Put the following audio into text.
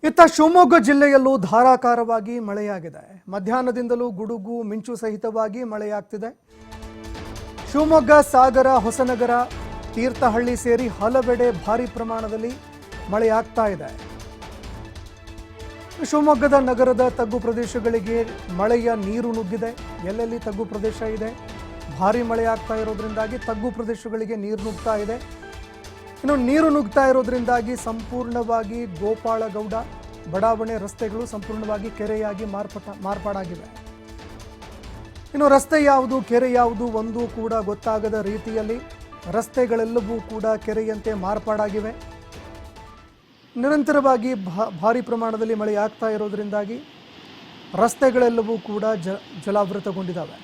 ಇತ್ತ ಶಿವಮೊಗ್ಗ ಜಿಲ್ಲೆಯಲ್ಲೂ ಧಾರಾಕಾರವಾಗಿ ಮಳೆಯಾಗಿದೆ. ಮಧ್ಯಾಹ್ನದಿಂದಲೂ ಗುಡುಗು ಮಿಂಚು ಸಹಿತವಾಗಿ ಮಳೆಯಾಗ್ತಿದೆ. ಶಿವಮೊಗ್ಗ, ಸಾಗರ, ಹೊಸನಗರ, ತೀರ್ಥಹಳ್ಳಿ ಸೇರಿ ಹಲವೆಡೆ ಭಾರಿ ಪ್ರಮಾಣದಲ್ಲಿ ಮಳೆಯಾಗ್ತಾ ಇದೆ. ಶಿವಮೊಗ್ಗದ ನಗರದ ತಗ್ಗು ಪ್ರದೇಶಗಳಿಗೆ ಮಳೆಯ ನೀರು ನುಗ್ಗಿದೆ. ಎಲ್ಲೆಲ್ಲಿ ತಗ್ಗು ಪ್ರದೇಶ ಇದೆ, ಭಾರಿ ಮಳೆಯಾಗ್ತಾ ಇರೋದ್ರಿಂದಾಗಿ ತಗ್ಗು ಪ್ರದೇಶಗಳಿಗೆ ನೀರು ನುಗ್ತಾ ಇದೆ. ಇನ್ನು ನೀರು ನುಗ್ತಾ ಇರೋದ್ರಿಂದಾಗಿ ಸಂಪೂರ್ಣವಾಗಿ ಗೋಪಾಳಗೌಡ ಬಡಾವಣೆ ರಸ್ತೆಗಳು ಸಂಪೂರ್ಣವಾಗಿ ಕೆರೆಯಾಗಿ ಮಾರ್ಪಾಡಾಗಿವೆ. ಇನ್ನು ರಸ್ತೆ ಯಾವುದು, ಕೆರೆ ಯಾವುದು ಒಂದು ಕೂಡ ಗೊತ್ತಾಗದ ರೀತಿಯಲ್ಲಿ ರಸ್ತೆಗಳೆಲ್ಲವೂ ಕೂಡ ಕೆರೆಯಂತೆ ಮಾರ್ಪಾಡಾಗಿವೆ. ನಿರಂತರವಾಗಿ ಭಾರಿ ಪ್ರಮಾಣದಲ್ಲಿ ಮಳೆ ಆಗ್ತಾ ಇರೋದ್ರಿಂದಾಗಿ ರಸ್ತೆಗಳೆಲ್ಲವೂ ಕೂಡ ಜಲಾವೃತಗೊಂಡಿದ್ದಾವೆ.